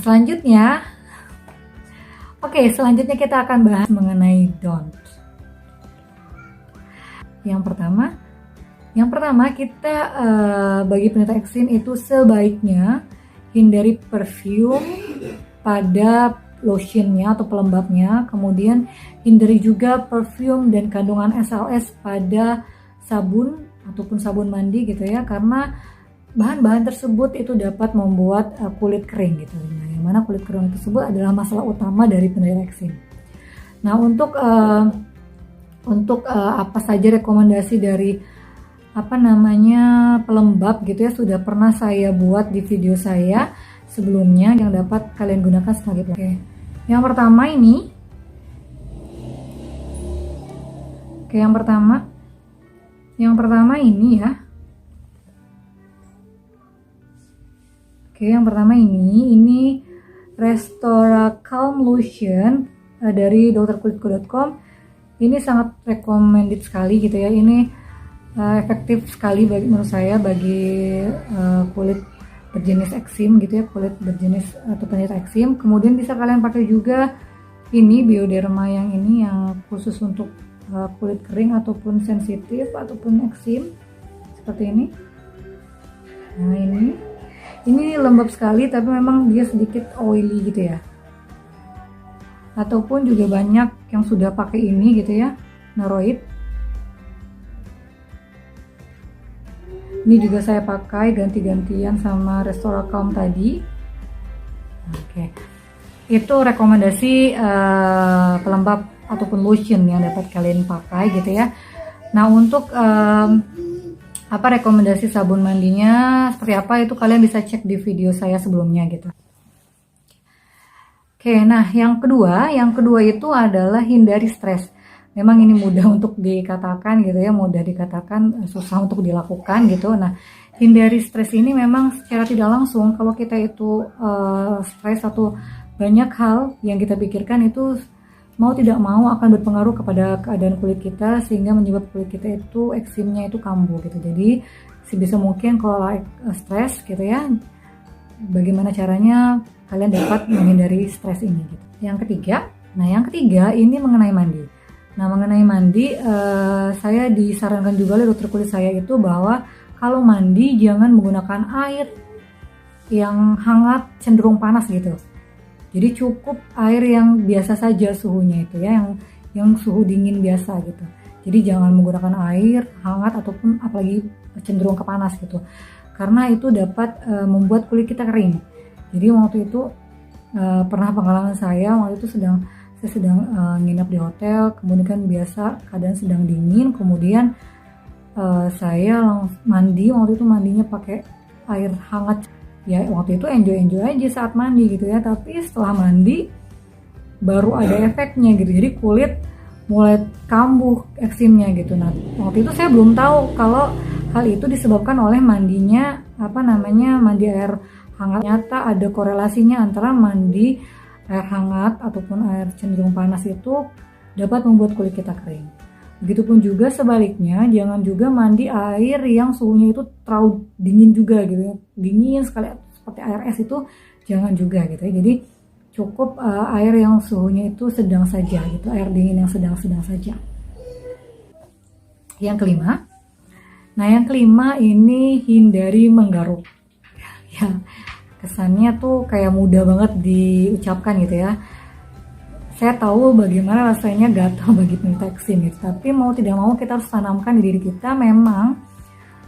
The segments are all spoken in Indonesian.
selanjutnya, selanjutnya kita akan bahas mengenai don't. Yang pertama kita bagi penderita eksim itu sebaiknya hindari perfume pada lotionnya atau pelembabnya, kemudian hindari juga perfume dan kandungan SLS pada sabun ataupun sabun mandi gitu ya, karena bahan-bahan tersebut itu dapat membuat kulit kering gitu. Nah, yang mana kulit kering tersebut adalah masalah utama dari penderita eksim. Nah, untuk apa saja rekomendasi dari pelembab gitu ya, sudah pernah saya buat di video saya sebelumnya yang dapat kalian gunakan sebagai pelembab. Yang pertama ini, yang pertama ini ya. Yang pertama ini Restora Calm Lotion dari drkulitku.com. Ini sangat recommended sekali gitu ya. Ini efektif sekali menurut saya bagi kulit berjenis eksim gitu ya, kulit berjenis atau penderita eksim. Kemudian bisa kalian pakai juga ini Bioderma yang ini yang khusus untuk kulit kering ataupun sensitif ataupun eksim seperti ini. Nah, ini lembab sekali tapi memang dia sedikit oily gitu ya. Ataupun juga banyak yang sudah pakai ini gitu ya, Noroid. Ini juga saya pakai ganti-gantian sama Restora Calm tadi. Itu rekomendasi pelembab ataupun lotion yang dapat kalian pakai gitu ya. Nah, untuk rekomendasi sabun mandinya seperti apa itu kalian bisa cek di video saya sebelumnya gitu. Nah yang kedua itu adalah hindari stres. Memang ini mudah untuk dikatakan gitu ya, mudah dikatakan, susah untuk dilakukan gitu. Nah, hindari stres ini memang secara tidak langsung kalau kita itu stres atau banyak hal yang kita pikirkan itu mau tidak mau akan berpengaruh kepada keadaan kulit kita sehingga menyebabkan kulit kita itu eksimnya itu kambuh gitu. Jadi sebisa mungkin kalau stres gitu ya, bagaimana caranya kalian dapat menghindari stres ini gitu. Yang ketiga ini mengenai mandi. Nah, mengenai mandi saya disarankan juga oleh dokter kulit saya itu bahwa kalau mandi jangan menggunakan air yang hangat cenderung panas gitu. Jadi cukup air yang biasa saja suhunya itu ya, yang suhu dingin biasa gitu. Jadi jangan menggunakan air hangat ataupun apalagi cenderung ke panas gitu. Karena itu dapat membuat kulit kita kering. Jadi waktu itu pernah pengalaman saya, waktu itu saya sedang nginap di hotel, kemudian kan biasa keadaan sedang dingin, kemudian saya mandi, waktu itu mandinya pakai air hangat. Ya waktu itu enjoy aja saat mandi gitu ya, tapi setelah mandi baru ada efeknya gitu, jadi kulit mulai kambuh eksimnya gitu. Nah, waktu itu saya belum tahu kalau hal itu disebabkan oleh mandinya mandi air hangat. Ternyata ada korelasinya antara mandi air hangat ataupun air cenderung panas itu dapat membuat kulit kita kering. Begitupun juga sebaliknya, jangan juga mandi air yang suhunya itu terlalu dingin juga gitu ya. Dingin sekali seperti air es itu jangan juga gitu ya. Jadi cukup air yang suhunya itu sedang saja gitu, air dingin yang sedang-sedang saja. Yang kelima ini hindari menggaruk. Ya, kesannya tuh kayak mudah banget diucapkan gitu ya. Saya tahu bagaimana rasanya gatal bagi penderita eksim gitu, tapi mau tidak mau kita harus tanamkan di diri kita, memang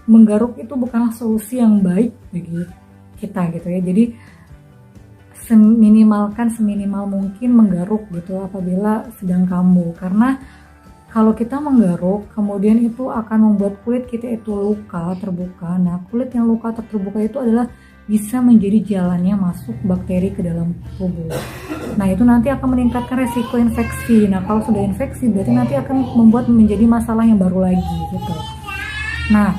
menggaruk itu bukanlah solusi yang baik bagi kita gitu ya. Jadi seminimal mungkin menggaruk gitu apabila sedang kambuh, karena kalau kita menggaruk kemudian itu akan membuat kulit kita itu luka terbuka. Nah, kulit yang luka terbuka itu adalah bisa menjadi jalannya masuk bakteri ke dalam tubuh. Nah, itu nanti akan meningkatkan resiko infeksi. Nah, kalau sudah infeksi berarti nanti akan membuat menjadi masalah yang baru lagi gitu. Nah,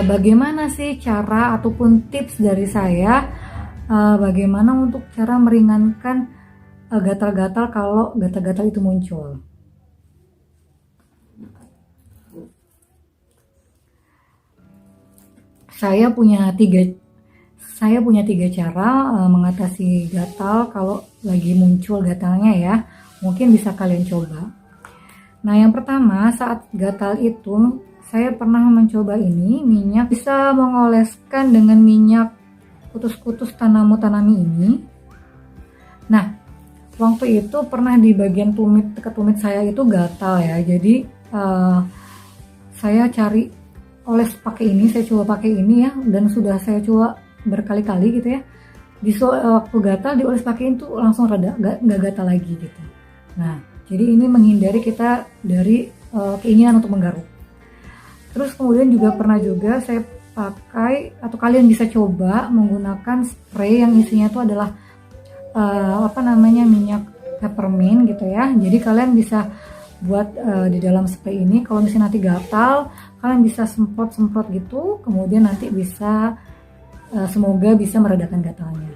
bagaimana sih cara ataupun tips dari saya bagaimana untuk cara meringankan gatal-gatal kalau gatal-gatal itu muncul? Saya punya saya punya 3 cara mengatasi gatal kalau lagi muncul gatalnya ya. Mungkin bisa kalian coba. Nah, yang pertama, saat gatal itu saya pernah mencoba ini minyak, bisa mengoleskan dengan minyak kutus-kutus tanami ini. Nah, waktu itu pernah di bagian dekat tumit saya itu gatal ya. Jadi saya cari oles pakai ini, saya coba pakai ini ya, dan sudah saya coba berkali-kali gitu ya. Di waktu gatal dioles pakai itu langsung reda, nggak gatal lagi gitu. Nah, jadi ini menghindari kita dari keinginan untuk menggaruk. Terus kemudian juga pernah juga saya pakai, atau kalian bisa coba menggunakan spray yang isinya itu adalah minyak peppermint gitu ya. Jadi kalian bisa buat di dalam spray ini, kalau misalnya nanti gatal, kalian bisa semprot-semprot gitu, kemudian nanti bisa semoga bisa meredakan gatalnya.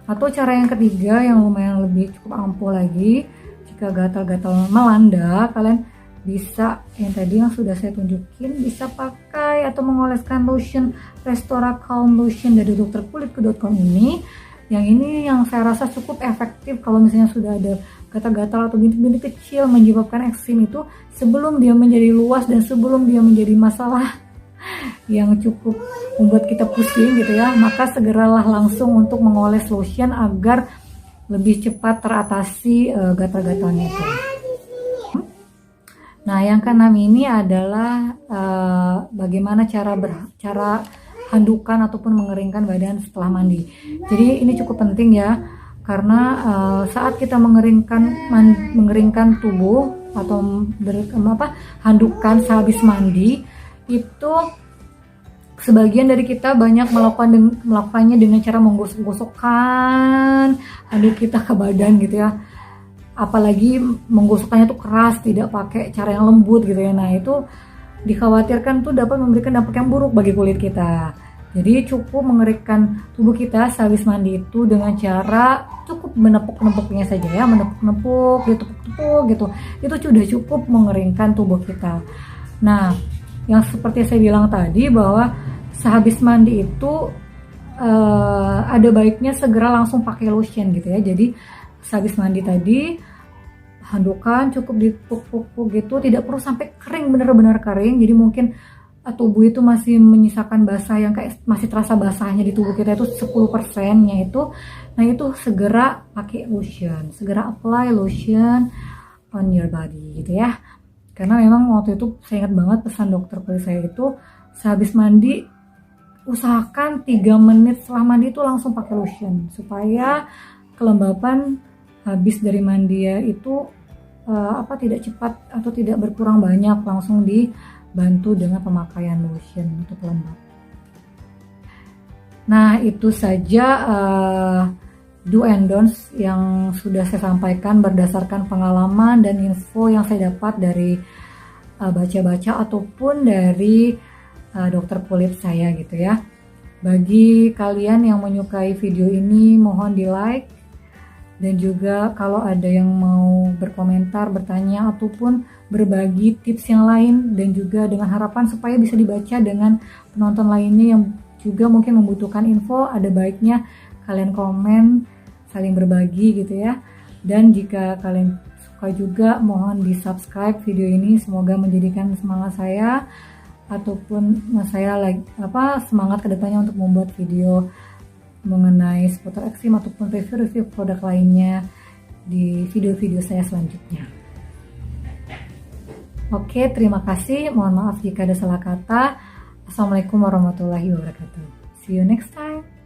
Atau cara yang ketiga yang lumayan lebih cukup ampuh lagi, jika gatal-gatal melanda, kalian bisa yang tadi yang sudah saya tunjukin, bisa pakai atau mengoleskan lotion Restora Calm Lotion dari dokterkulitku.com ini. Yang ini yang saya rasa cukup efektif kalau misalnya sudah ada gatal-gatal atau bintik-bintik kecil menyebabkan eksim itu, sebelum dia menjadi luas dan sebelum dia menjadi masalah yang cukup membuat kita pusing gitu ya, maka segeralah langsung untuk mengoles lotion agar lebih cepat teratasi gatal-gatalnya itu. Nah, yang keenam ini adalah bagaimana cara handukan ataupun mengeringkan badan setelah mandi. Jadi ini cukup penting ya, karena saat kita mengeringkan tubuh atau handukan sehabis mandi, itu sebagian dari kita banyak melakukannya dengan cara menggosok-gosokkan handuk kita ke badan gitu ya. Apalagi menggosokkannya tuh keras, tidak pakai cara yang lembut gitu ya. Nah, itu dikhawatirkan tuh dapat memberikan dampak yang buruk bagi kulit kita. Jadi cukup mengeringkan tubuh kita sehabis mandi itu dengan cara cukup menepuk-nepuknya saja ya, menepuk-nepuk, ditepuk-tepuk gitu. Itu sudah cukup mengeringkan tubuh kita. Nah, yang seperti saya bilang tadi bahwa sehabis mandi itu ada baiknya segera langsung pakai lotion gitu ya. Jadi sehabis mandi tadi handukan cukup ditepuk-tepuk gitu, tidak perlu sampai kering, benar-benar kering. Jadi mungkin tubuh itu masih menyisakan basah yang kayak masih terasa basahnya di tubuh kita itu 10%-nya itu. Nah, itu segera pakai lotion, segera apply lotion on your body gitu ya. Karena memang waktu itu saya ingat banget pesan dokter kulit saya itu, sehabis mandi usahakan 3 menit setelah mandi itu langsung pakai lotion supaya kelembapan habis dari mandi ya itu tidak cepat atau tidak berkurang banyak, langsung dibantu dengan pemakaian lotion untuk pelembab. Nah, itu saja do and don'ts yang sudah saya sampaikan berdasarkan pengalaman dan info yang saya dapat dari baca-baca ataupun dari dokter kulit saya gitu ya. Bagi kalian yang menyukai video ini, mohon di like. Dan juga kalau ada yang mau berkomentar, bertanya, ataupun berbagi tips yang lain, dan juga dengan harapan supaya bisa dibaca dengan penonton lainnya yang juga mungkin membutuhkan info, ada baiknya kalian komen, saling berbagi gitu ya. Dan jika kalian suka juga, mohon di subscribe video ini, semoga menjadikan semangat saya ataupun saya semangat kedepannya untuk membuat video mengenai seputar eksim ataupun review-review produk lainnya di video-video saya selanjutnya. Oke, terima kasih. Mohon maaf jika ada salah kata. Assalamualaikum warahmatullahi wabarakatuh. See you next time.